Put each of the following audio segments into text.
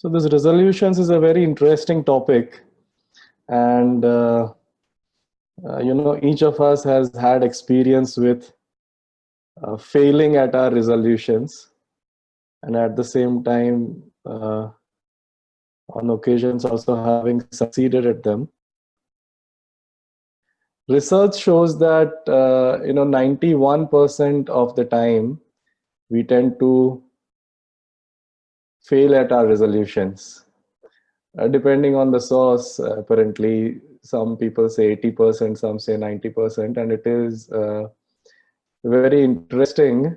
So this resolutions is a very interesting topic, and each of us has had experience with failing at our resolutions, and at the same time, on occasions also having succeeded at them. Research shows that 91% of the time we tend to fail at our resolutions. Depending on the source, apparently some people say 80%, some say 90%, and it is very interesting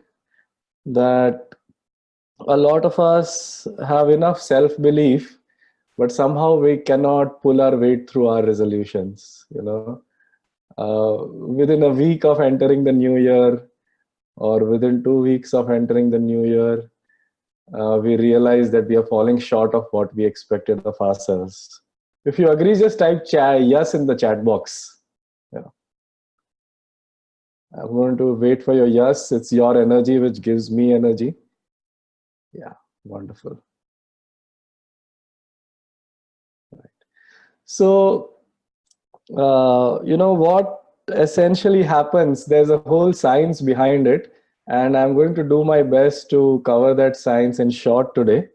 that a lot of us have enough self-belief, but somehow we cannot pull our weight through our resolutions. Within a week of entering the new year, or within 2 weeks of entering the new year, we realize that we are falling short of what we expected of ourselves. If you agree, just type yes in the chat box. Yeah. I'm going to wait for your yes. It's your energy which gives me energy. Yeah, wonderful. Right. So, what essentially happens, there's a whole science behind it, and I'm going to do my best to cover that science in short today.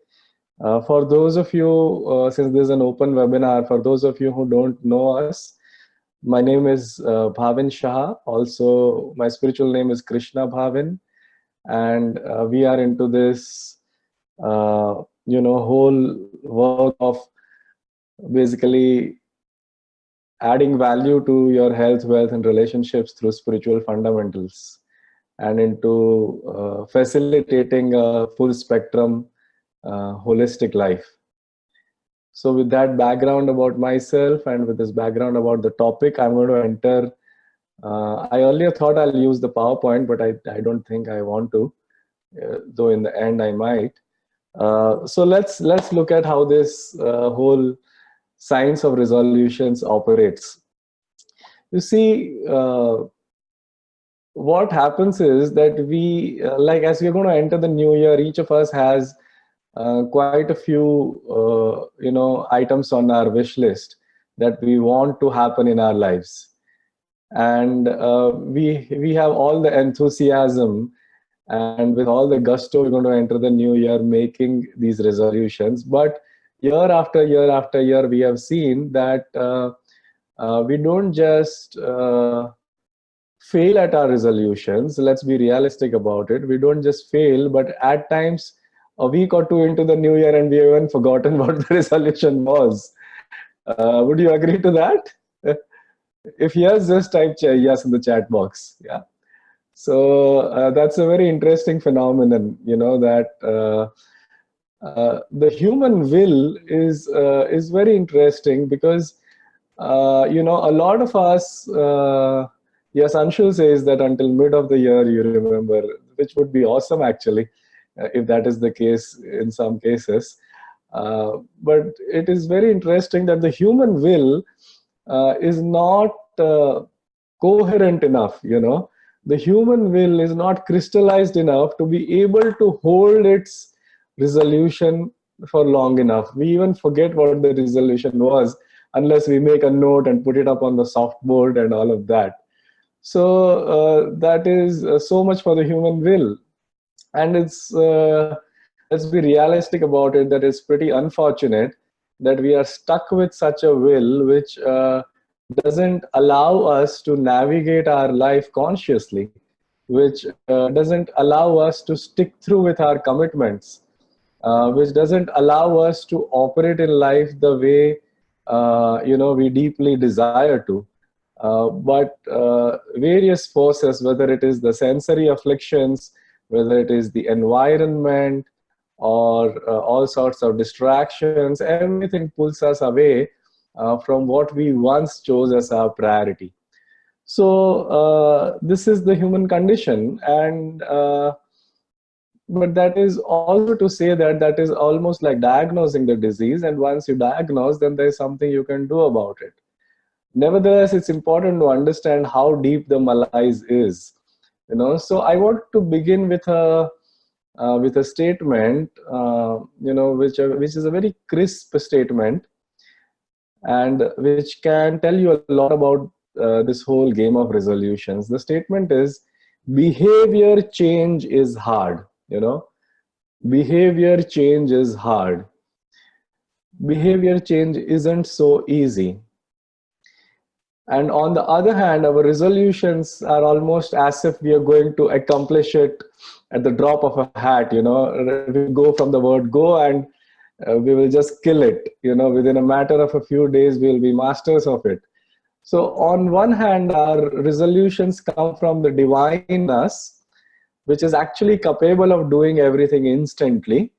For those of you, since this is an open webinar, for those of you who don't know us, my name is Bhavin Shah. Also, my spiritual name is Krishna Bhaavin, and we are into this, whole work of basically adding value to your health, wealth, and relationships through spiritual fundamentals, and into facilitating a full spectrum holistic life. So with that background about myself and with this background about the topic, I'm going to enter. I earlier thought I'll use the PowerPoint, but I don't think I want to, though in the end I might. So let's look at how this whole science of resolutions operates. You see, what happens is that we, as we're going to enter the new year, each of us has quite a few, items on our wish list that we want to happen in our lives, and we have all the enthusiasm, and with all the gusto, we're going to enter the new year making these resolutions. But year after year after year, we have seen that we don't just fail at our resolutions. Let's be realistic about it. We don't just fail, but at times, a week or two into the new year, and we have even forgotten what the resolution was. Would you agree to that? If yes, just type yes in the chat box. Yeah. So that's a very interesting phenomenon. That the human will is very interesting, because a lot of us. Yes, Anshul says that until mid of the year you remember, which would be awesome actually, if that is the case in some cases. But it is very interesting that the human will is not coherent enough. The human will is not crystallized enough to be able to hold its resolution for long enough. We even forget what the resolution was unless we make a note and put it up on the soft board and all of that. So that is so much for the human will. And it's, let's be realistic about it, that it's pretty unfortunate that we are stuck with such a will which doesn't allow us to navigate our life consciously, which doesn't allow us to stick through with our commitments, which doesn't allow us to operate in life the way we deeply desire to. But various forces, whether it is the sensory afflictions, whether it is the environment, or all sorts of distractions, everything pulls us away from what we once chose as our priority. So this is the human condition, and but that is also to say that that is almost like diagnosing the disease, and once you diagnose, then there is something you can do about it. Nevertheless, it's important to understand how deep the malaise is. So I want to begin with a with a statement, which is a very crisp statement, and which can tell you a lot about this whole game of resolutions. The statement is, behavior change is hard. Behavior change is hard. Behavior change isn't so easy. And on the other hand, our resolutions are almost as if we are going to accomplish it at the drop of a hat. We go from the word go, and we will just kill it. Within a matter of a few days, we'll be masters of it. So on one hand, our resolutions come from the divine in us, which is actually capable of doing everything instantly.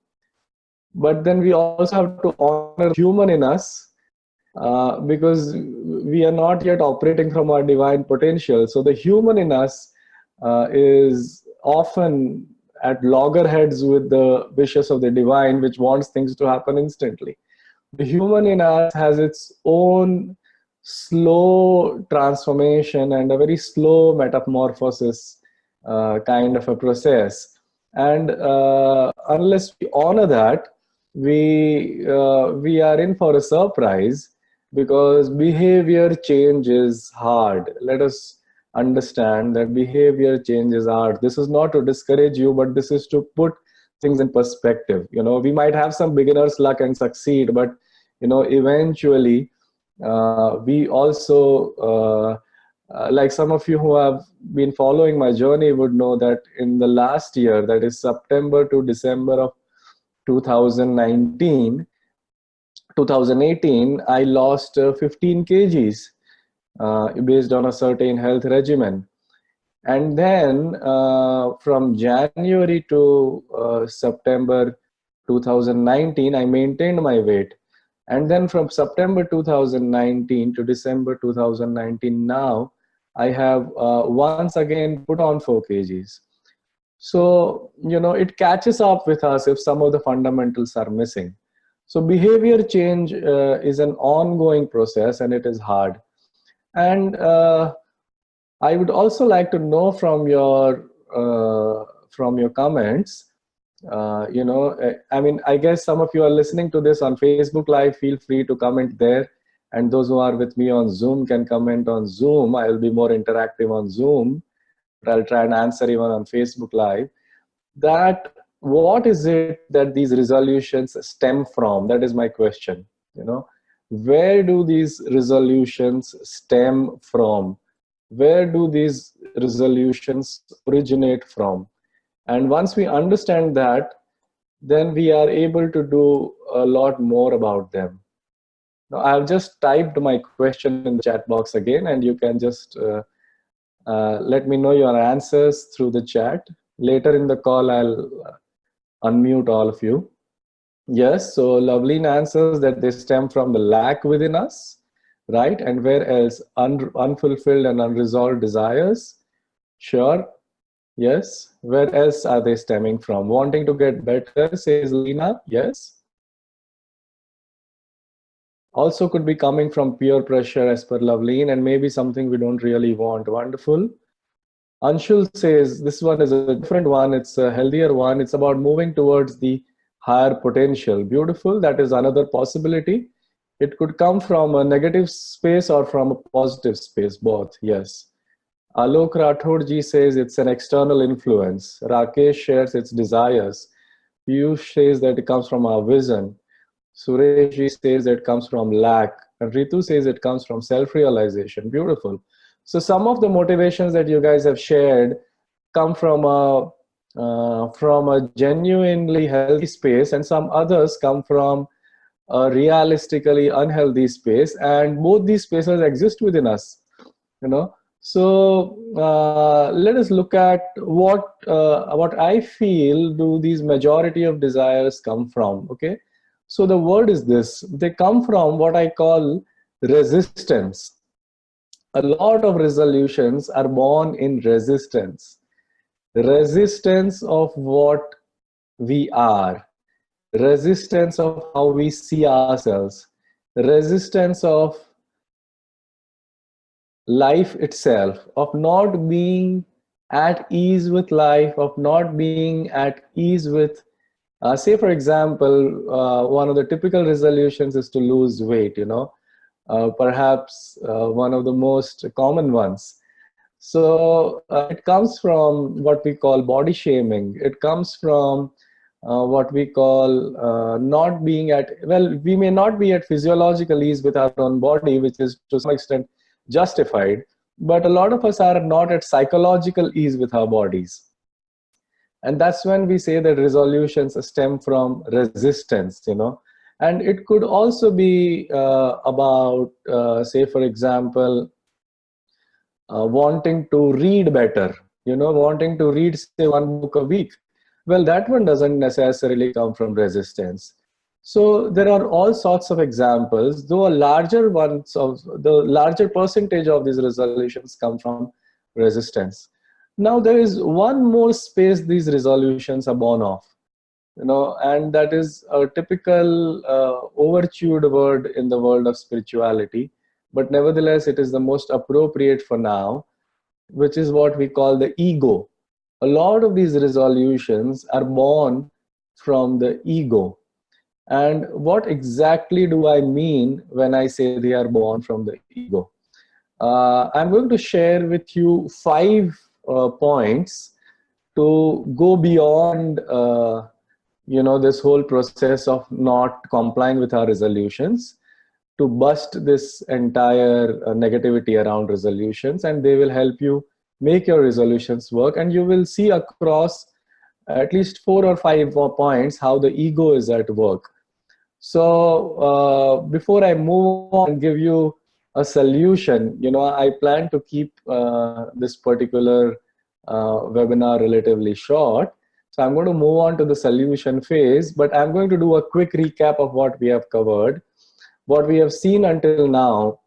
But then we also have to honor human in us, because we are not yet operating from our divine potential. So the human in us is often at loggerheads with the wishes of the divine, which wants things to happen instantly. The human in us has its own slow transformation and a very slow metamorphosis kind of a process. And unless we honor that, we are in for a surprise, because behavior change is hard. Let us understand that behavior change is hard. This is not to discourage you, but this is to put things in perspective. We might have some beginner's luck and succeed, but eventually we also like some of you who have been following my journey would know that in the last year, that is September to December of 2018, I lost 15 kgs based on a certain health regimen. And then from January to September 2019, I maintained my weight. And then from September 2019 to December 2019 now, I have once again put on 4 kgs. So, it catches up with us if some of the fundamentals are missing. So behavior change is an ongoing process, and it is hard. And I would also like to know from your comments. I guess some of you are listening to this on Facebook Live. Feel free to comment there, and those who are with me on Zoom can comment on Zoom. I will be more interactive on Zoom, but I'll try and answer even on Facebook Live. That what is it that these resolutions stem from? That is my question. Where do these resolutions stem from? Where do these resolutions originate from? And once we understand that, then we are able to do a lot more about them. Now, I've just typed my question in the chat box again, and you can just let me know your answers through the chat. Later in the call, I'll unmute all of you. Yes, so Loveleen answers that they stem from the lack within us, right? And where else? Unfulfilled and unresolved desires. Sure. Yes. Where else are they stemming from? Wanting to get better, says Lena. Yes. Also could be coming from peer pressure, as per Loveleen, and maybe something we don't really want. Wonderful. Anshul says this one is a different one. It's a healthier one. It's about moving towards the higher potential. Beautiful. That is another possibility. It could come from a negative space or from a positive space, both. Yes. Alok Rathod ji says it's an external influence. Rakesh shares its desires. Piyush says that it comes from our vision. Suresh ji says that it comes from lack. And Ritu says it comes from self-realization. Beautiful. So some of the motivations that you guys have shared come from a genuinely healthy space, and some others come from a realistically unhealthy space, and both these spaces exist within us. So let us look at what I feel do these majority of desires come from. Okay, so the word is this: they come from what I call resistance. A lot of resolutions are born in resistance. Resistance of what we are, resistance of how we see ourselves, resistance of life itself, of not being at ease with life, of not being at ease with, say for example, one of the typical resolutions is to lose weight, perhaps one of the most common ones. So it comes from what we call body shaming. It comes from what we call not being at, well, we may not be at physiological ease with our own body, which is to some extent justified, but a lot of us are not at psychological ease with our bodies. And that's when we say that resolutions stem from resistance, and it could also be about, say for example, wanting to read better, wanting to read, say, one book a week. Well, that one doesn't necessarily come from resistance. So there are all sorts of examples, though a larger ones of the larger percentage of these resolutions come from resistance. Now there is one more space these resolutions are born of, and that is a typical overchewed word in the world of spirituality, but nevertheless it is the most appropriate for now, which is what we call the ego. A lot of these resolutions are born from the ego. And what exactly do I mean when I say they are born from the ego? I'm going to share with you 5 points to go beyond this whole process of not complying with our resolutions, to bust this entire negativity around resolutions, and they will help you make your resolutions work. And you will see across at least 4 or 5 points how the ego is at work. So before I move on and give you a solution, I plan to keep this particular webinar relatively short. So I'm going to move on to the solution phase, but I'm going to do a quick recap of what we have covered. What we have seen until now,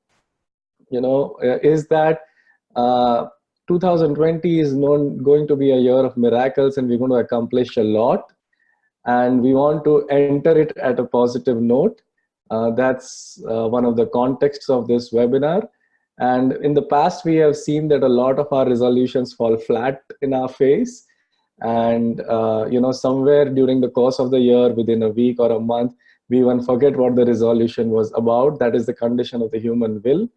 is that 2020 is going to be a year of miracles, and we're going to accomplish a lot. And we want to enter it at a positive note. That's one of the contexts of this webinar. And in the past, we have seen that a lot of our resolutions fall flat in our face. And somewhere during the course of the year, within a week or a month, we even forget what the resolution was about. That is the condition of the human will.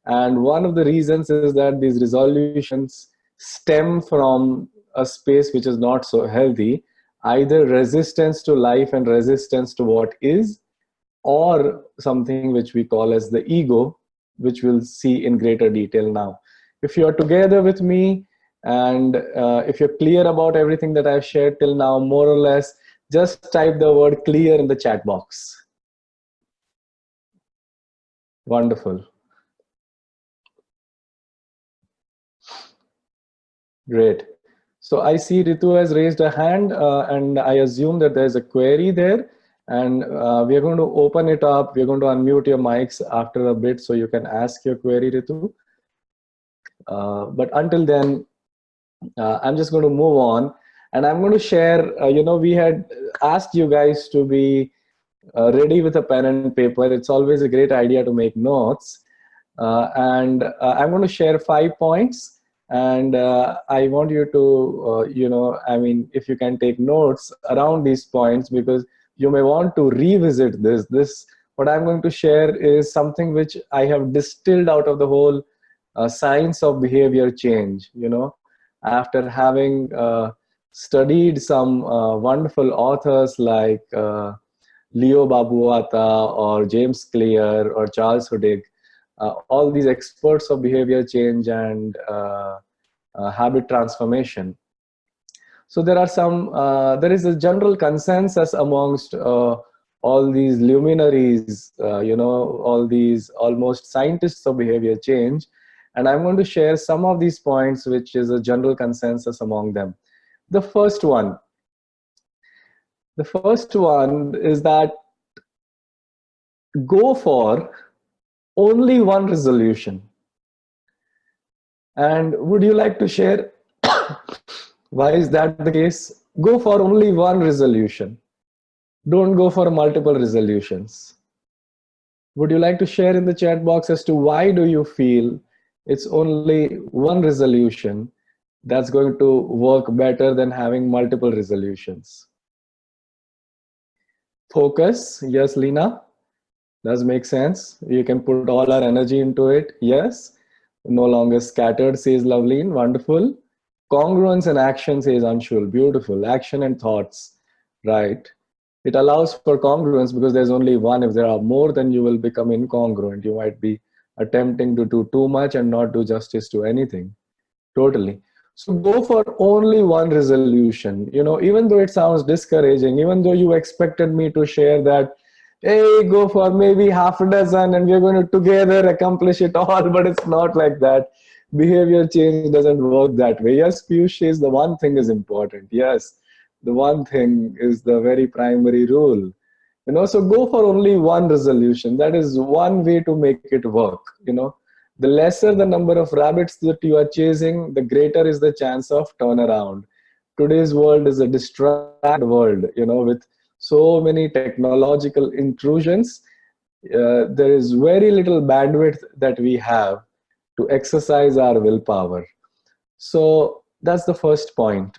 And one of the reasons is that these resolutions stem from a space which is not so healthy, either resistance to life and resistance to what is, or something which we call as the ego, which we'll see in greater detail now. If you're together with me, and if you're clear about everything that I've shared till now, more or less, just type the word clear in the chat box. Wonderful. Great. So I see Ritu has raised a hand, and I assume that there's a query there. And we are going to open it up. We're going to unmute your mics after a bit so you can ask your query, Ritu. But until then, I'm just going to move on. And I'm going to share, we had asked you guys to be ready with a pen and paper. It's always a great idea to make notes. And I'm going to share 5 points. And I want you to, if you can take notes around these points, because you may want to revisit this. What I'm going to share is something which I have distilled out of the whole science of behavior change, after having studied some wonderful authors like Leo Babauta or James Clear or Charles Duhigg, all these experts of behavior change and habit transformation. So there are there is a general consensus amongst all these luminaries, all these almost scientists of behavior change. And I'm going to share some of these points, which is a general consensus among them. The first one is that go for only one resolution. And would you like to share why is that the case? Go for only one resolution. Don't go for multiple resolutions. Would you like to share in the chat box as to why do you feel it's only one resolution That's going to work better than having multiple resolutions. Focus, yes, Lena, does make sense. You can put all our energy into it. Yes, no longer scattered, says Loveleen. Wonderful. Congruence and action, says Anshul. Beautiful. Action and thoughts, right? It allows for congruence because there's only one. If there are more, then you will become incongruent. You might be attempting to do too much and not do justice to anything. Totally. So go for only one resolution. Even though it sounds discouraging, even though you expected me to share that, hey, go for maybe half a dozen and we're going to together accomplish it all, but it's not like that. Behavior change doesn't work that way. Yes, Piyush says the one thing is important. Yes, the one thing is the very primary rule. So go for only one resolution. That is one way to make it work. The lesser the number of rabbits that you are chasing, the greater is the chance of turnaround. Today's world is a distracted world, with so many technological intrusions. There is very little bandwidth that we have to exercise our willpower. So that's the first point.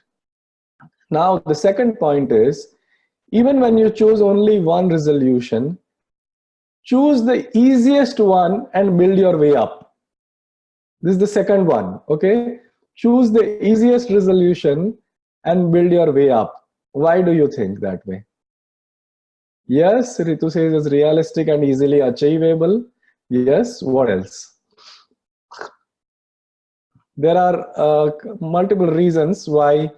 Now, the second point is, even when you choose only one resolution, choose the easiest one and build your way up. This is the second one, okay? Choose the easiest resolution and build your way up. Why do you think that way? Yes, Ritu says it's realistic and easily achievable. Yes, what else? There are multiple reasons why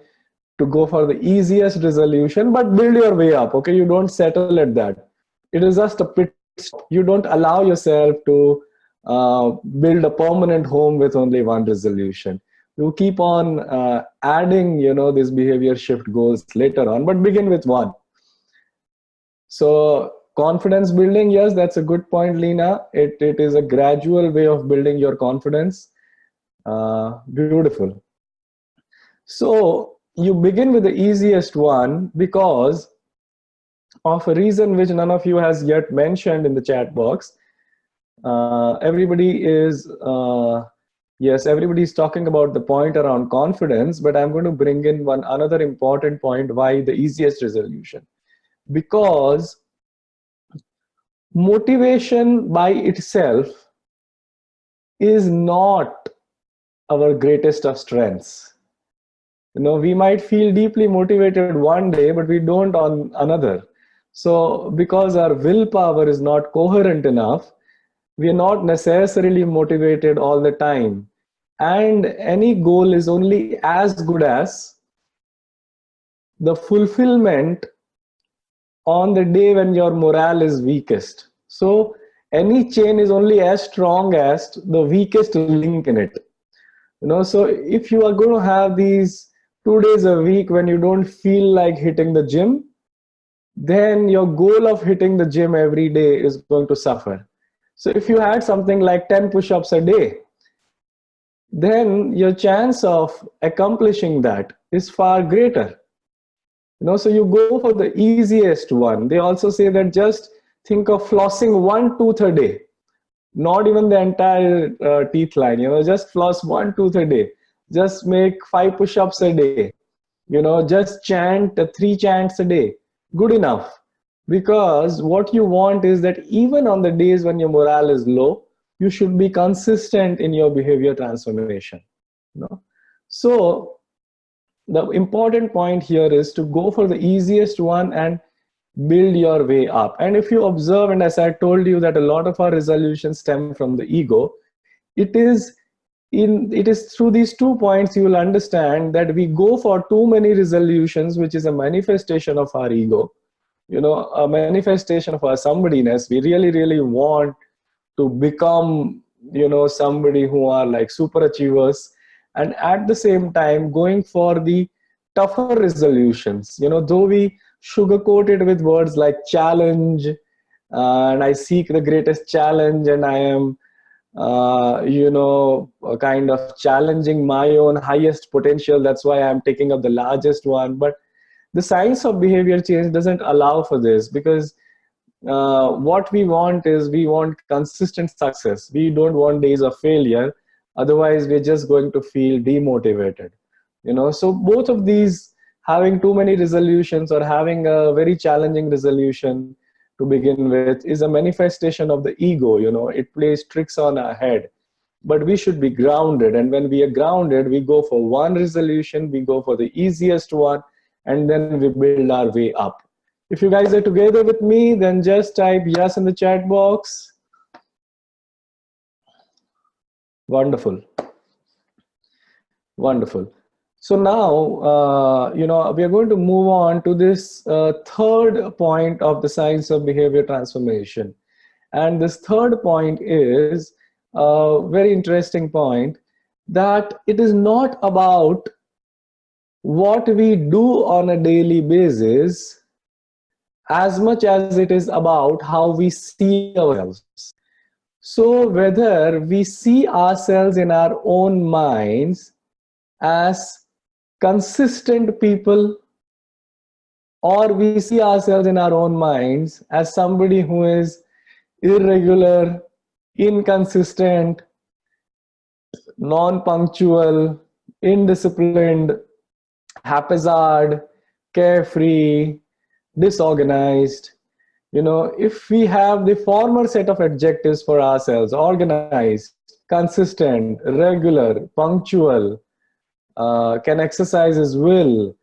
to go for the easiest resolution, but build your way up, okay? You don't settle at that. It is just a pit stop. You don't allow yourself to build a permanent home with only one resolution. You keep on adding, these behavior shift goals later on, but begin with one. So confidence building, yes, that's a good point, Lena. It is a gradual way of building your confidence. Beautiful. So you begin with the easiest one because of a reason which none of you has yet mentioned in the chat box. Everybody is talking about the point around confidence, but I'm going to bring in another important point. Why the easiest resolution? Because motivation by itself is not our greatest of strengths. We might feel deeply motivated one day, but we don't on another. So because our willpower is not coherent enough, we are not necessarily motivated all the time. And any goal is only as good as the fulfillment on the day when your morale is weakest. So any chain is only as strong as the weakest link in it. So if you are going to have these 2 days a week when you don't feel like hitting the gym, then your goal of hitting the gym every day is going to suffer. So if you had something like 10 push-ups a day, then your chance of accomplishing that is far greater. So you go for the easiest one. They also say that just think of flossing one tooth a day, not even the entire teeth line, just floss one tooth a day. Just make 5 push-ups a day, just chant 3 chants a day. Good enough. Because what you want is that even on the days when your morale is low, you should be consistent in your behavior transformation. So the important point here is to go for the easiest one and build your way up. And if you observe, and as I told you that a lot of our resolutions stem from the ego, it is through these 2 points you will understand that we go for too many resolutions, which is a manifestation of our ego, a manifestation of our somebodyness. We really, really want to become, somebody who are like super achievers, and at the same time going for the tougher resolutions, though we sugarcoat it with words like challenge, and I seek the greatest challenge, and I am kind of challenging my own highest potential. That's why I'm taking up the largest one. But the science of behavior change doesn't allow for this, because what we want is we want consistent success. We don't want days of failure. Otherwise, we're just going to feel demotivated. So both of these, having too many resolutions or having a very challenging resolution to begin with, is a manifestation of the ego. It plays tricks on our head. But we should be grounded, and when we are grounded, we go for one resolution, we go for the easiest one, and then we build our way up. If you guys are together with me, then just type yes in the chat box. Wonderful. Wonderful. So now, we are going to move on to this third point of the science of behavior transformation. And this third point is a very interesting point, that it is not about what we do on a daily basis as much as it is about how we see ourselves. So whether we see ourselves in our own minds as consistent people, or we see ourselves in our own minds as somebody who is irregular, inconsistent, non-punctual, indisciplined, haphazard, carefree, disorganized. If we have the former set of adjectives for ourselves: organized, consistent, regular, punctual, can exercise his will,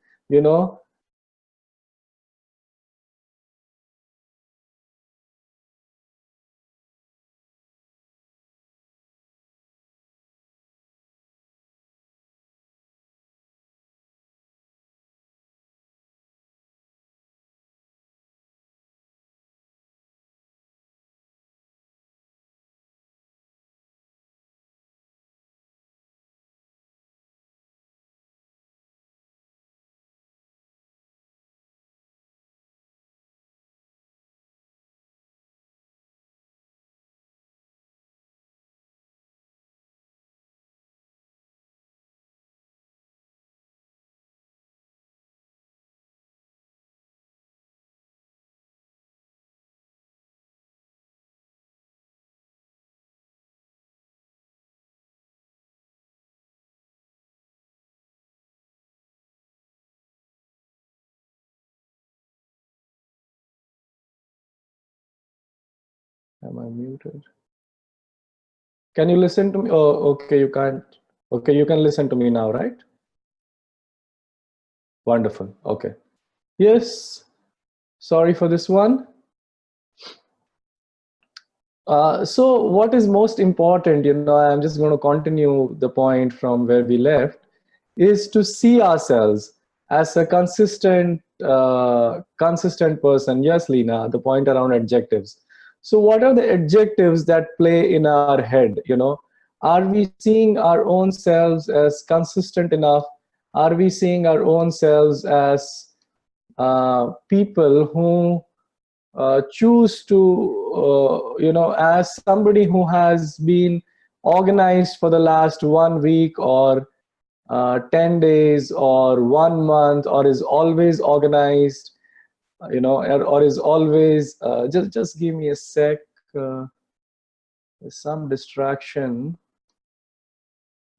Am I muted? Can you listen to me? Oh, okay, you can't. Okay, you can listen to me now, right? Wonderful. Okay. Yes. Sorry for this one. So what is most important, I'm just going to continue the point from where we left, is to see ourselves as a consistent person. Yes, Lena, the point around adjectives. So what are the adjectives that play in our head? Are we seeing our own selves as consistent enough? Are we seeing our own selves as people who choose to, as somebody who has been organized for the last 1 week, or 10 days, or 1 month, or is always organized, or is always, just give me a sec, there's some distraction.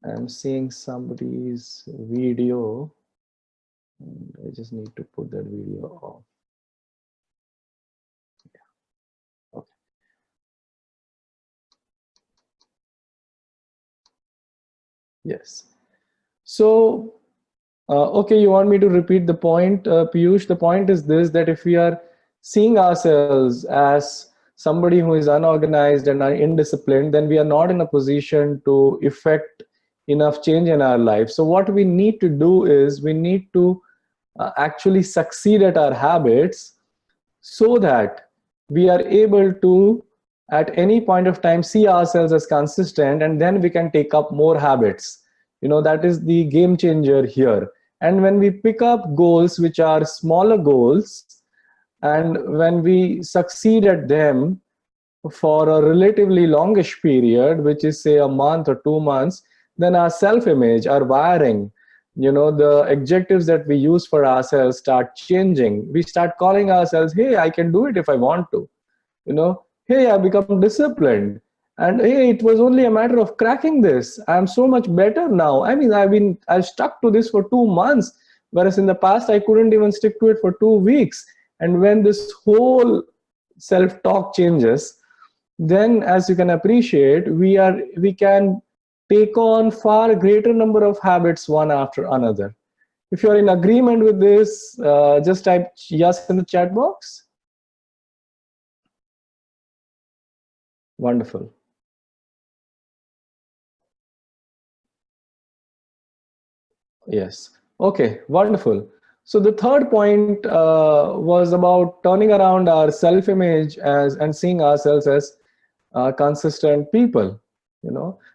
I'm seeing somebody's video, and I just need to put that video off. Okay. Yes. So, okay, you want me to repeat the point, Piyush? The point is this, that if we are seeing ourselves as somebody who is unorganized and indisciplined, then we are not in a position to effect enough change in our life. So what we need to do is we need to actually succeed at our habits, so that we are able to, at any point of time, see ourselves as consistent, and then we can take up more habits. That is the game changer here. And when we pick up goals which are smaller goals, and when we succeed at them for a relatively longish period, which is say a month or 2 months, then our self-image, our wiring, the adjectives that we use for ourselves start changing. We start calling ourselves, hey, I can do it if I want to. Hey, I become disciplined. And hey, it was only a matter of cracking this. I'm so much better now. I mean, I've stuck to this for 2 months, whereas in the past I couldn't even stick to it for 2 weeks. And when this whole self-talk changes, then as you can appreciate, we can take on far greater number of habits one after another. If you're in agreement with this, just type yes in the chat box. Wonderful. Yes. Okay, wonderful. So the third point was about turning around our self-image as and seeing ourselves as consistent people,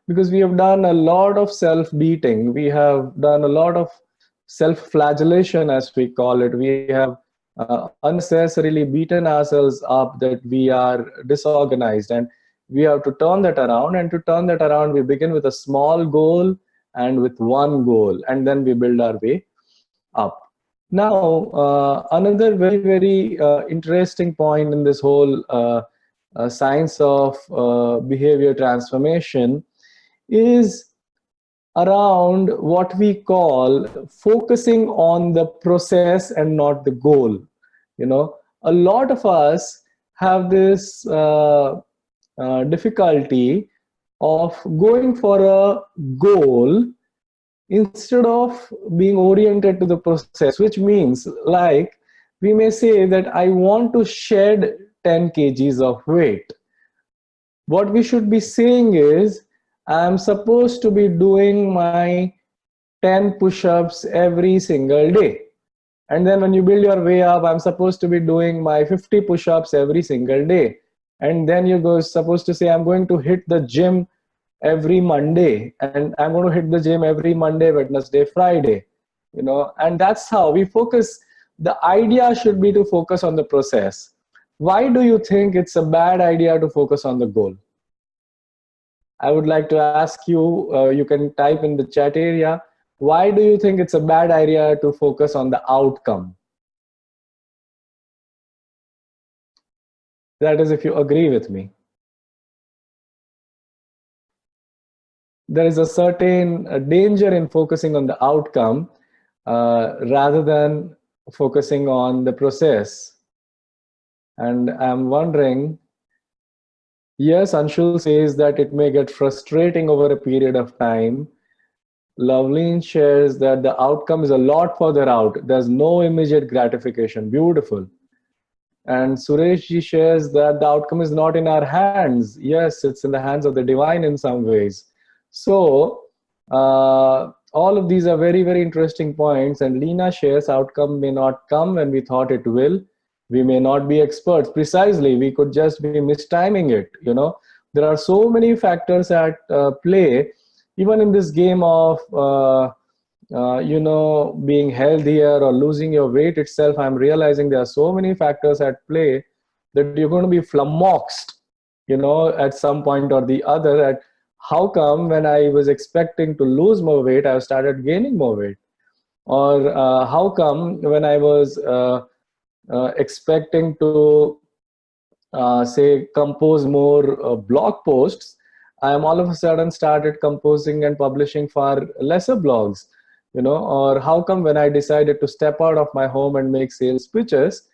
because we have done a lot of self-beating. We have done a lot of self-flagellation, as we call it. We have unnecessarily beaten ourselves up that we are disorganized, and we have to turn that around. And to turn that around, we begin with a small goal and with one goal, and then we build our way up. Now, another very, very interesting point in this whole science of behavior transformation is around what we call focusing on the process and not the goal. A lot of us have this difficulty of going for a goal instead of being oriented to the process, which means, like, we may say that I want to shed 10 kgs of weight. What we should be saying is, I'm supposed to be doing my 10 push-ups every single day. And then when you build your way up, I'm supposed to be doing my 50 push-ups every single day. And then you're supposed to say, I'm going to hit the gym every Monday, and I'm going to hit the gym every Monday, Wednesday, Friday. And that's how we focus. The idea should be to focus on the process. Why do you think it's a bad idea to focus on the goal? I would like to ask you, you can type in the chat area, why do you think it's a bad idea to focus on the outcome? That is, if you agree with me. There is a certain danger in focusing on the outcome rather than focusing on the process. And I'm wondering, yes, Anshul says that it may get frustrating over a period of time. Loveleen shares that the outcome is a lot further out. There's no immediate gratification. Beautiful. And Suresh ji shares that the outcome is not in our hands. Yes, it's in the hands of the divine in some ways. So all of these are very, very interesting points. And Lena shares outcome may not come when we thought it will. We may not be experts. Precisely, we could just be mistiming it. There are so many factors at play, even in this game of being healthier or losing your weight itself. I'm realizing there are so many factors at play that you're going to be flummoxed, at some point or the other, at how come when I was expecting to lose more weight, I started gaining more weight? Or how come when I was expecting to say compose more blog posts, I am all of a sudden started composing and publishing far lesser blogs, or how come when I decided to step out of my home and make sales pitches,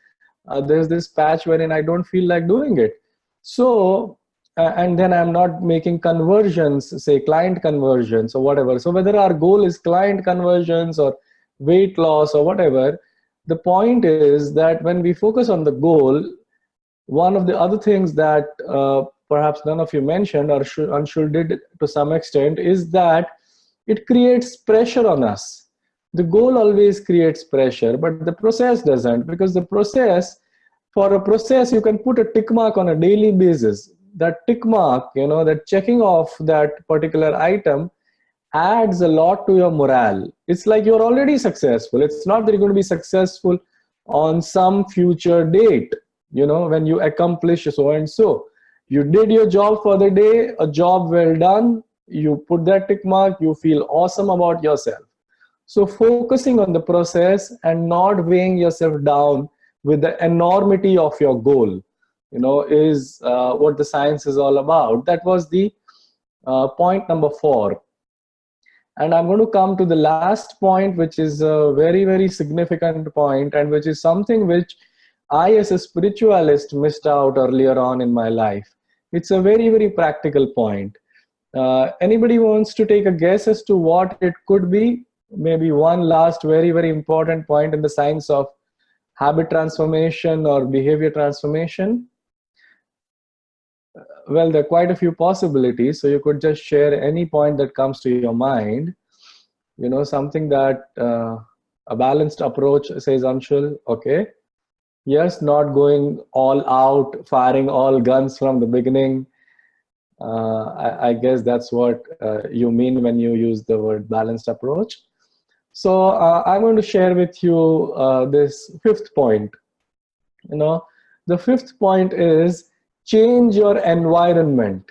there's this patch wherein I don't feel like doing it. So, and then I'm not making conversions, say client conversions or whatever. So whether our goal is client conversions or weight loss or whatever, the point is that when we focus on the goal, one of the other things that perhaps none of you mentioned, or Anshul did to some extent, is that it creates pressure on us. The goal always creates pressure, but the process doesn't, because for a process, you can put a tick mark on a daily basis. That tick mark, that checking off that particular item adds a lot to your morale. It's like you're already successful. It's not that you're going to be successful on some future date, when you accomplish so and so. You did your job for the day, a job well done, you put that tick mark, you feel awesome about yourself. So focusing on the process and not weighing yourself down with the enormity of your goal. is what the science is all about. That was the point number 4. And I'm going to come to the last point, which is a very, very significant point, and which is something which I, as a spiritualist, missed out earlier on in my life. It's a very, very practical point. Anybody wants to take a guess as to what it could be? Maybe one last very, very important point in the science of habit transformation or behavior transformation? Well, there are quite a few possibilities, so you could just share any point that comes to your mind. Something that a balanced approach, says Anshul. Okay. Yes, not going all out, firing all guns from the beginning. I guess that's what you mean when you use the word balanced approach. So I'm going to share with you this 5th point. The 5th point is change your environment.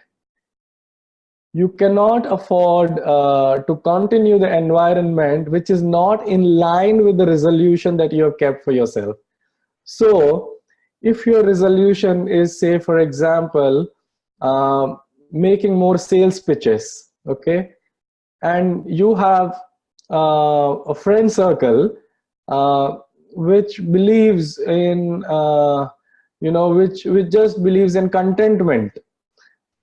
You cannot afford to continue the environment which is not in line with the resolution that you have kept for yourself. So if your resolution is, say, for example, making more sales pitches, okay, and you have a friend circle which believes in, which just believes in contentment,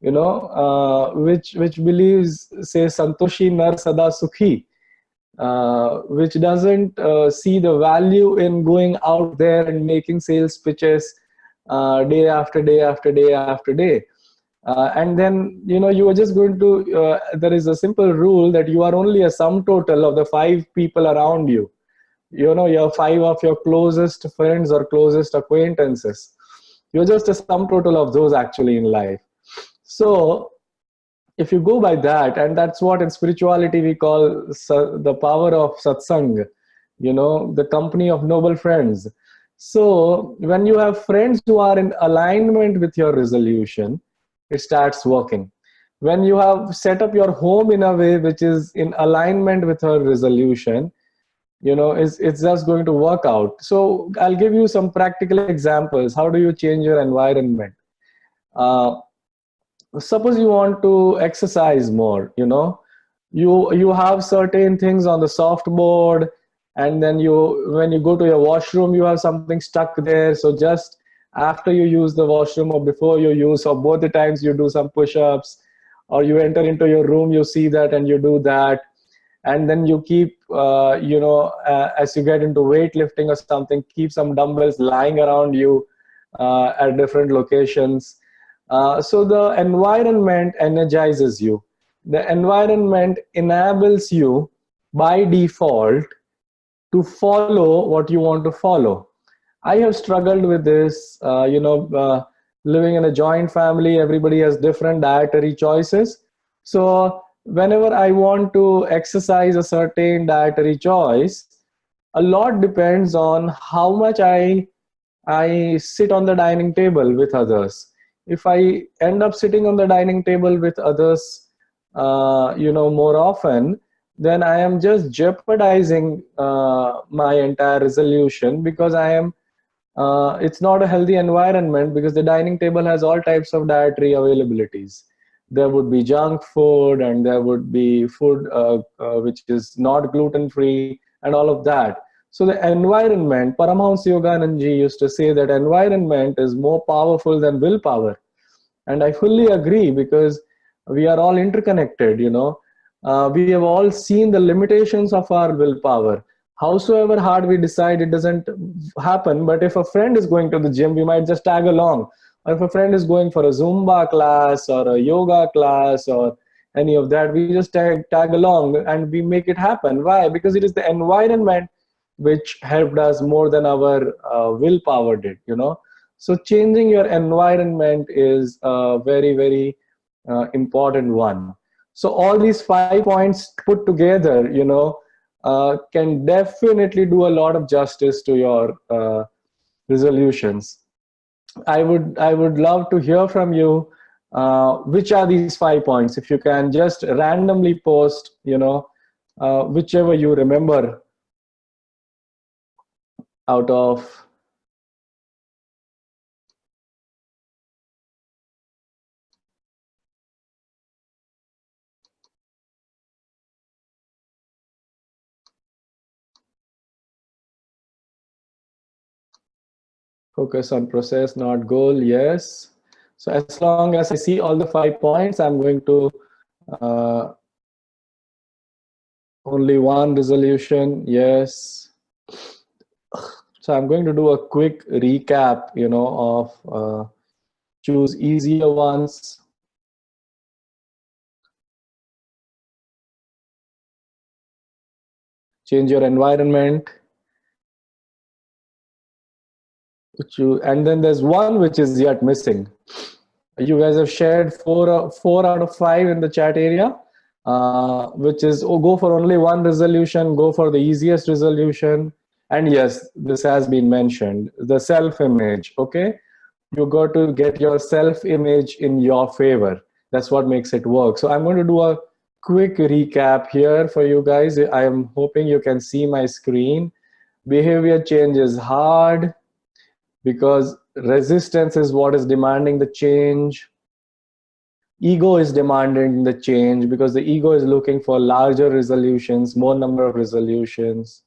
which believes, say, Santoshi Nar Sada Sukhi, which doesn't see the value in going out there and making sales pitches day after day after day after day. And then, you are just going to, there is a simple rule that you are only a sum total of the 5 people around you. You're 5 of your closest friends or closest acquaintances. You're just a sum total of those actually in life. So if you go by that, and that's what in spirituality we call the power of satsang, the company of noble friends. So when you have friends who are in alignment with your resolution, it starts working. When you have set up your home in a way which is in alignment with her resolution, it's just going to work out. So I'll give you some practical examples. How do you change your environment? Suppose you want to exercise more, you have certain things on the soft board, and then when you go to your washroom, you have something stuck there. So just after you use the washroom or before you use, or both the times, you do some push-ups, or you enter into your room, you see that and you do that. And then you keep, as you get into weightlifting or something, keep some dumbbells lying around you at different locations. So the environment energizes you. The environment enables you by default to follow what you want to follow. I have struggled with this, living in a joint family, everybody has different dietary choices. So whenever I want to exercise a certain dietary choice, a lot depends on how much I sit on the dining table with others. If I end up sitting on the dining table with others, more often, then I am just jeopardizing my entire resolution, because it's not a healthy environment, because the dining table has all types of dietary availabilities. There would be junk food, and there would be food which is not gluten free, and all of that. So the environment, Paramahansa Yoganandaji used to say that environment is more powerful than willpower. And I fully agree, because we are all interconnected, we have all seen the limitations of our willpower. Howsoever hard we decide, it doesn't happen. But if a friend is going to the gym, we might just tag along. Or if a friend is going for a Zumba class or a yoga class or any of that, we just tag along and we make it happen. Why? Because it is the environment which helped us more than our willpower did, So changing your environment is a very, very important one. So all these 5 points put together, can definitely do a lot of justice to your resolutions. I would love to hear from you. Which are these 5 points? If you can just randomly post, whichever you remember out of Focus on process, not goal. Yes. So as long as I see all the 5 points, I'm going to uh, only one resolution. Yes. So I'm going to do a quick recap, of choose easier ones. Change your environment. And then there's one which is yet missing. You guys have shared four out of 5 in the chat area, which is go for only one resolution, go for the easiest resolution. And yes, this has been mentioned, the self-image. Okay, you got to get your self-image in your favor. That's what makes it work. So I'm going to do a quick recap here for you guys. I am hoping you can see my screen. Behavior change is hard because resistance is what is demanding the change. Ego is demanding the change because the ego is looking for larger resolutions, more number of resolutions.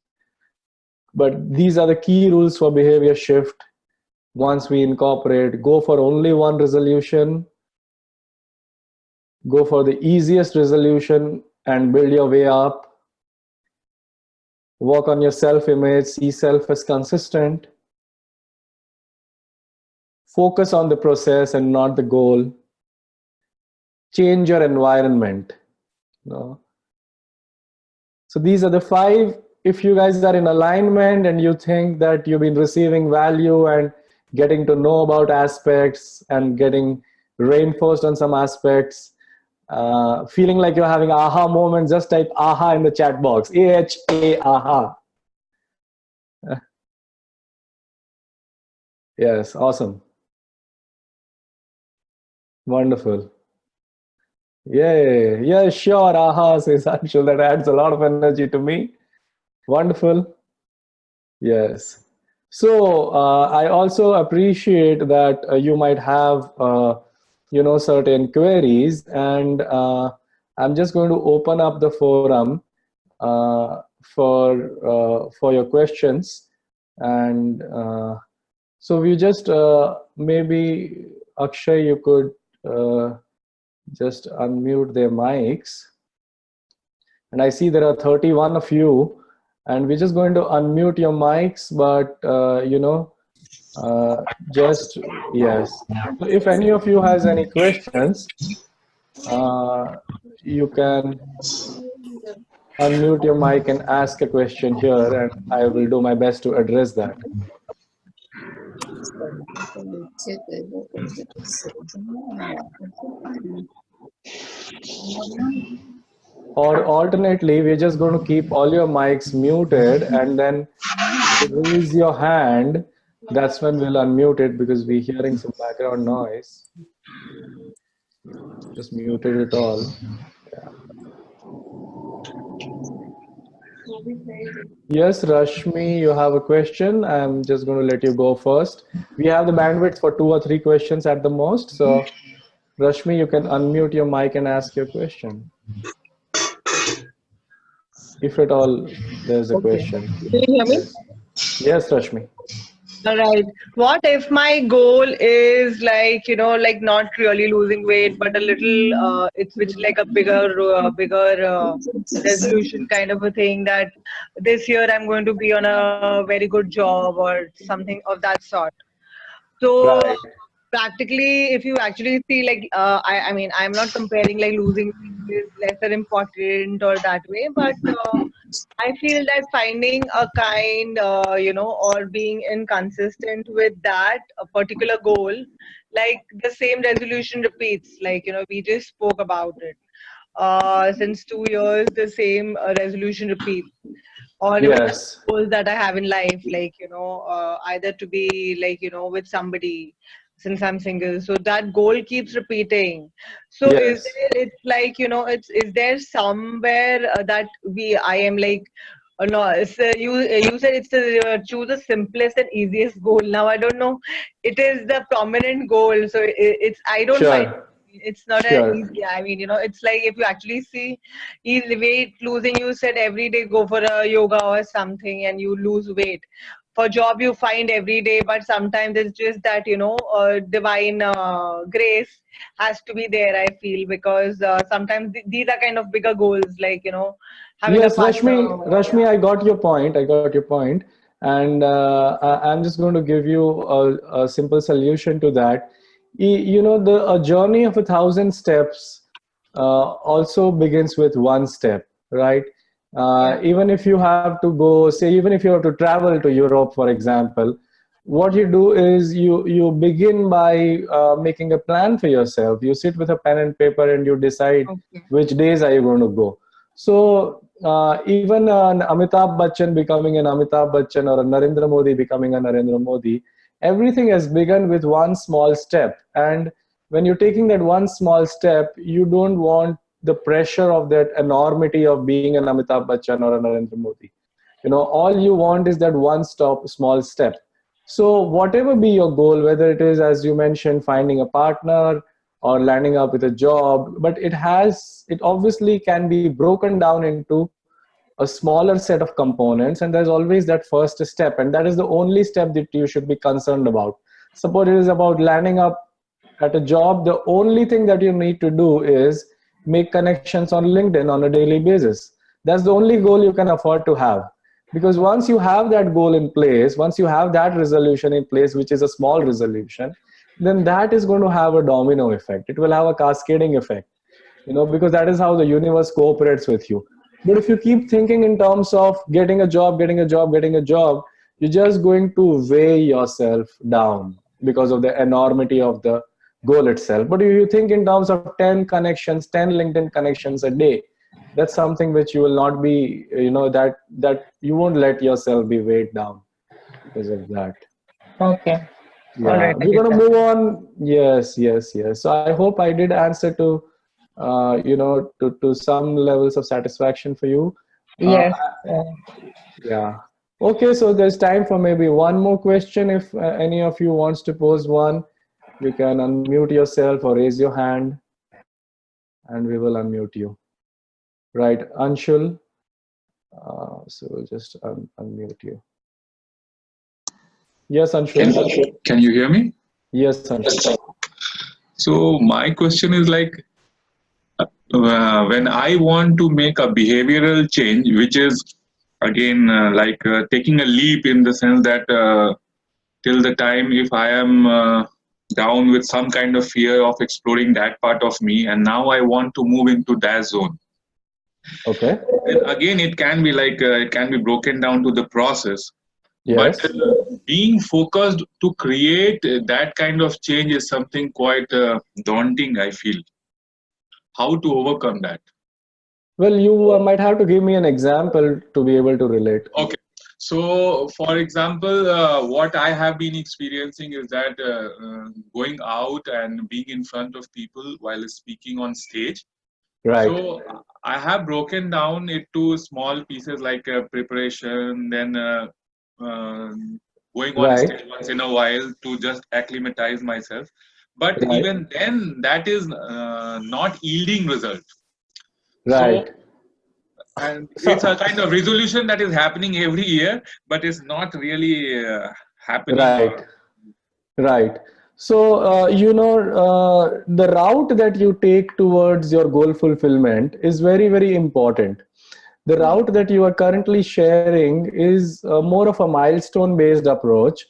But these are the key rules for behavior shift. Once we incorporate, go for only one resolution, go for the easiest resolution and build your way up. Work on your self-image, see self as consistent. Focus on the process and not the goal. Change your environment. So these are the 5. If you guys are in alignment and you think that you've been receiving value and getting to know about aspects and getting reinforced on some aspects, feeling like you're having aha moments, just type aha in the chat box. AHA, aha. Yes, awesome. Wonderful. Yay. Yeah, sure. Aha, says Anshul. That adds a lot of energy to me. Wonderful. Yes. So I also appreciate that you might have, certain queries, and I'm just going to open up the forum for your questions. And so we just maybe Akshay, you could just unmute their mics. And I see there are 31 of you, and we're just going to unmute your mics, but just yes. So if any of you has any questions, you can unmute your mic and ask a question here, and I will do my best to address that. Or alternately, we're just going to keep all your mics muted, and then raise your hand. That's when we'll unmute it, because we're hearing some background noise. Just muted it all. Yeah. Yes, Rashmi, you have a question. I'm just going to let you go first. We have the bandwidth for 2 or 3 questions at the most. So, Rashmi, you can unmute your mic and ask your question, if at all there's a question. Can you hear me? Yes, Rashmi. All right. What if my goal is like not really losing weight, but a little, it's which like a bigger resolution kind of a thing, that this year I'm going to be on a very good job or something of that sort. So Right. practically, if you actually see, like, I mean, I'm not comparing like losing weight is lesser important or that way, but I feel that finding a kind, or being inconsistent with that a particular goal, like the same resolution repeats, like, we just spoke about it. Since 2 years, the same resolution repeats. Or even the Yes. goals that I have in life, like, either to be like, with somebody, since I'm single. So that goal keeps repeating. So is Yes. there, it's like, is there somewhere that I am like, no, you said it's choose the simplest and easiest goal. Now I don't know. It is the prominent goal. So it's, I don't find Sure. it's not a Sure. easy. I mean, it's like if you actually see weight losing, you said every day go for a yoga or something and you lose weight. for job you find every day, but sometimes it's just that, divine grace has to be there, I feel, because sometimes these are kind of bigger goals, like, having a Yes, partner. Rashmi, Yeah. I got your point. I got your point. And I'm just going to give you a simple solution to that. You know, a journey of 1,000 steps also begins with one step, right? Yeah. Even if you have to go, say, even if you have to travel to Europe, for example, what you do is you begin by making a plan for yourself. You sit with a pen and paper and you decide Okay. which days are you going to go. So even an Amitabh Bachchan becoming an Amitabh Bachchan or a Narendra Modi becoming a Narendra Modi, everything has begun with one small step. And when you're taking that one small step, you don't want the pressure of that enormity of being an Amitabh Bachchan or a Narendra Modi. You know, all you want is that one stop, small step. So whatever be your goal, whether it is, as you mentioned, finding a partner or landing up with a job, but it obviously can be broken down into a smaller set of components, and there's always that first step, and that is the only step that you should be concerned about. Suppose it is about landing up at a job, the only thing that you need to do is make connections on LinkedIn on a daily basis. That's the only goal you can afford to have. Because once you have that goal in place, once you have that resolution in place, which is a small resolution, then that is going to have a domino effect. It will have a cascading effect, you know, because that is how the universe cooperates with you. But if you keep thinking in terms of getting a job, getting a job, getting a job, you're just going to weigh yourself down because of the enormity of the goal itself. But if you think in terms of 10 connections, 10 LinkedIn connections a day, that's something which you will not be, you know, that you won't let yourself be weighed down because of that. Okay. All Yeah, right, we're gonna Akita. move on. Yes, yes, yes. So I hope I did answer to, to some levels of satisfaction for you. Uh, Yes. yeah. Okay, so there's time for maybe one more question. If any of you wants to pose one, you can unmute yourself or raise your hand, and we will unmute you. Right, Anshul. So we'll just unmute you. Yes, Can Anshul. can you hear me? Yes, Anshul. So my question is like when I want to make a behavioral change, which is again taking a leap in the sense that till the time if I am down with some kind of fear of exploring that part of me, and now I want to move into that zone. Okay. And again, it can be broken down to the process. But Yes. being focused to create that kind of change is something quite daunting, I feel. How to overcome that? Well, you might have to give me an example to be able to relate. Okay. So, for example, what I have been experiencing is that going out and being in front of people while speaking on stage. Right. So, I have broken down it to small pieces like preparation, then uh, going on Right. stage once in a while to just acclimatize myself. But Right. even then, that is not yielding result. So, Right. and it's a So, kind of resolution that is happening every year, but it's not really happening. right. Right. So, the route that you take towards your goal fulfillment is very, very important. The route that you are currently sharing is more of a milestone based approach,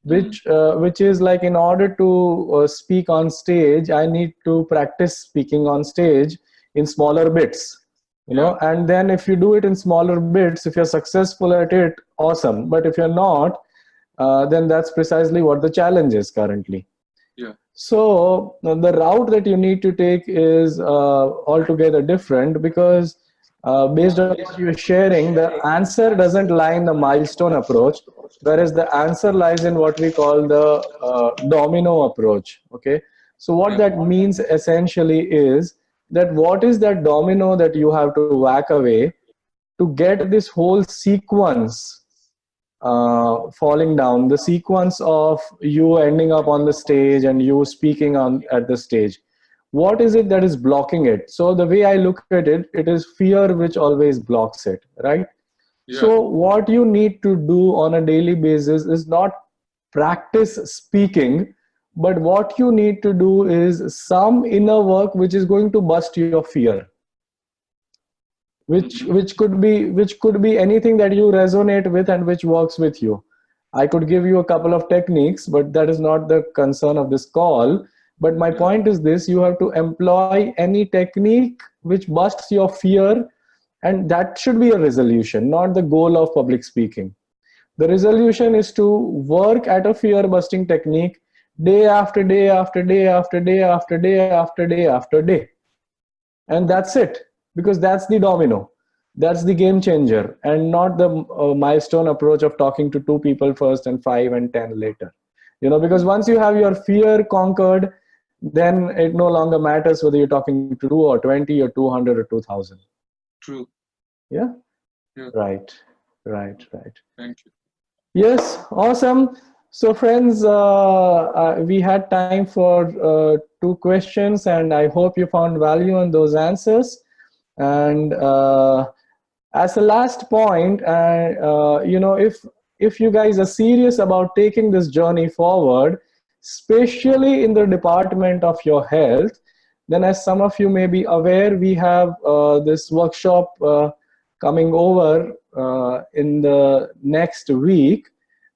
Mm, which is like, in order to speak on stage, I need to practice speaking on stage in smaller bits, you yeah, know, and then if you do it in smaller bits, if you're successful at it, awesome. But if you're not, then that's precisely what the challenge is currently. yeah, So the route that you need to take is altogether different, because based on what you're sharing, the answer doesn't lie in the milestone approach, whereas the answer lies in what we call the domino approach. Okay. So what yeah, that means essentially is that what is that domino that you have to whack away to get this whole sequence falling down, the sequence of you ending up on the stage and you speaking on at the stage. What is it that is blocking it? So the way I look at it, it is fear which always blocks it, right? So what you need to do on a daily basis is not practice speaking, but what you need to do is some inner work which is going to bust your fear, which could be anything that you resonate with and which works with you. I could give you a couple of techniques, but that is not the concern of this call. But my point is this: you have to employ any technique which busts your fear, and that should be a resolution, not the goal of public speaking. The resolution is to work at a fear busting technique day after day after day after day after day after day after day. And that's it, because that's the domino, that's the game changer, and not the milestone approach of talking to 2 people first and 5 and 10 later. Because once you have your fear conquered, then it no longer matters whether you're talking to 2 or 20 or 200 or 2000. True. Yeah. Right. Thank you. Yes, awesome. So friends, we had time for 2 questions, and I hope you found value in those answers. And as a last point, if you guys are serious about taking this journey forward, especially in the department of your health, then as some of you may be aware, we have this workshop coming over in the next week,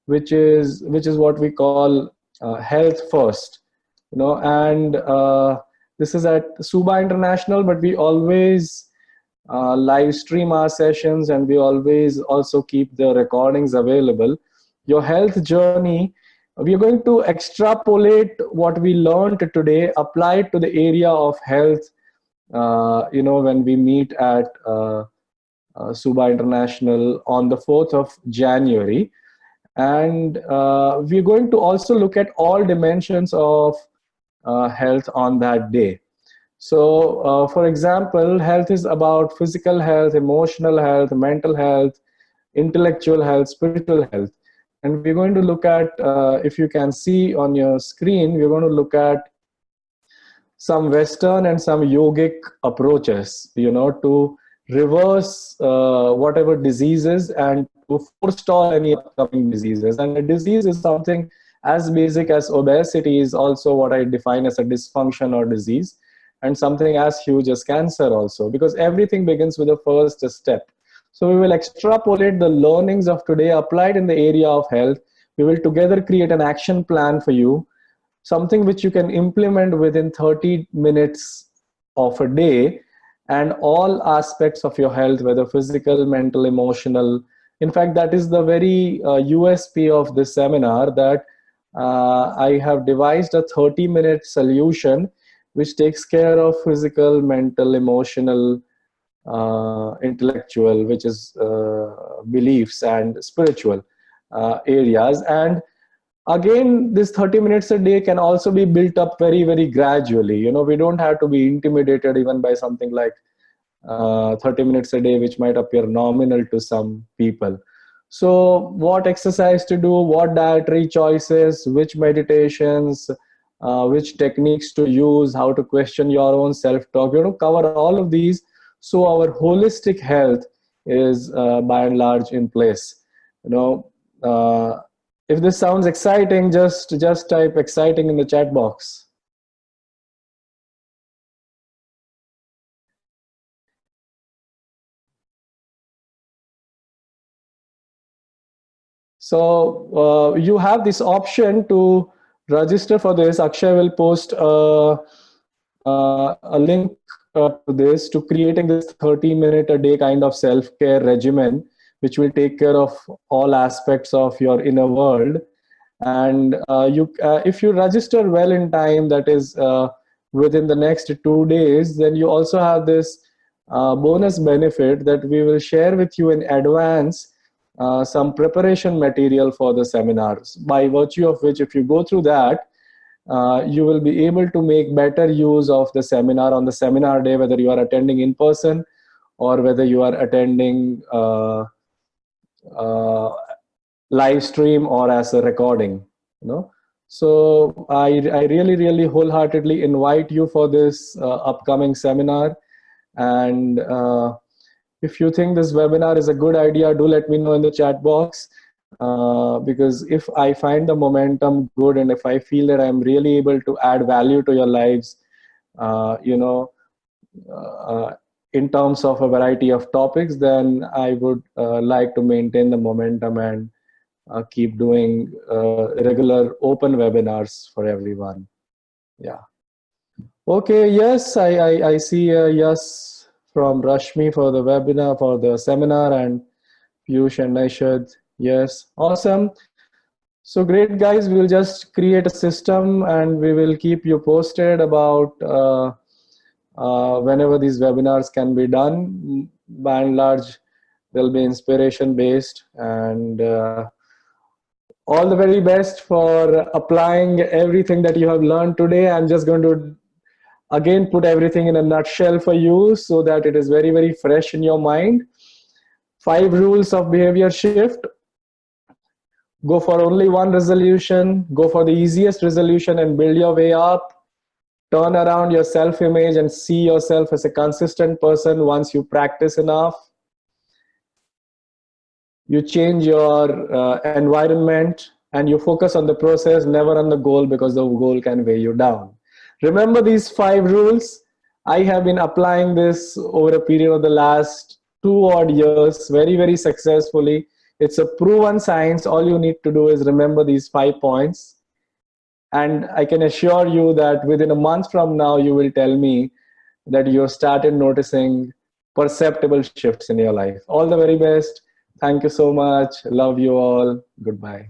which is what we call health first, and this is at Suba International, but we always live stream our sessions, and we always also keep the recordings available. Your health journey, we are going to extrapolate what we learned today, apply it to the area of health, when we meet at Suba International on the 4th of January. And we're going to also look at all dimensions of health on that day. So, for example, health is about physical health, emotional health, mental health, intellectual health, spiritual health. And we're going to look at, if you can see on your screen, we're going to look at some Western and some yogic approaches, to reverse whatever diseases and to forestall any upcoming diseases. And a disease is something as basic as obesity is also what I define as a dysfunction or disease, and something as huge as cancer also, because everything begins with the first step. So we will extrapolate the learnings of today applied in the area of health. We will together create an action plan for you, something which you can implement within 30 minutes of a day, and all aspects of your health, whether physical, mental, emotional. In fact, that is the very USP of this seminar, that I have devised a 30-minute solution which takes care of physical, mental, emotional, intellectual, which is beliefs, and spiritual areas. And again, this 30 minutes a day can also be built up very, very gradually. We don't have to be intimidated even by something like 30 minutes a day, which might appear nominal to some people. So what exercise to do, what dietary choices, which meditations, which techniques to use, how to question your own self-talk, cover all of these. So our holistic health is by and large in place. If this sounds exciting, just type exciting in the chat box. So you have this option to register for this. Akshay will post a link to this, to creating this 30-minute a day kind of self-care regimen, which will take care of all aspects of your inner world. And if you register well in time, that is within the next 2 days, then you also have this bonus benefit that we will share with you in advance, some preparation material for the seminars, by virtue of which, if you go through that, you will be able to make better use of the seminar on the seminar day, whether you are attending in person or whether you are attending live stream or as a recording. So I really wholeheartedly invite you for this upcoming seminar. And If you think this webinar is a good idea, do let me know in the chat box. Because if I find the momentum good and if I feel that I'm really able to add value to your lives, you know, in terms of a variety of topics, then I would like to maintain the momentum and keep doing regular open webinars for everyone. Yeah. Okay. Yes, I see a yes from Rashmi for the webinar, for the seminar, and Piyush and Naishad. Yes. Awesome. So great, guys. We'll just create a system and we will keep you posted about whenever these webinars can be done. By and large, they'll be inspiration based, and all the very best for applying everything that you have learned today. I'm just going to again put everything in a nutshell for you so that it is very, very fresh in your mind. 5 rules of behavior shift. Go for only one resolution. Go for the easiest resolution and build your way up. Turn around your self-image and see yourself as a consistent person once you practice enough. You change your environment and you focus on the process, never on the goal, because the goal can weigh you down. Remember these 5 rules. I have been applying this over a period of the last 2 odd years very, very successfully. It's a proven science. All you need to do is remember these 5 points. And I can assure you that within a month from now, you will tell me that you have started noticing perceptible shifts in your life. All the very best. Thank you so much. Love you all. Goodbye.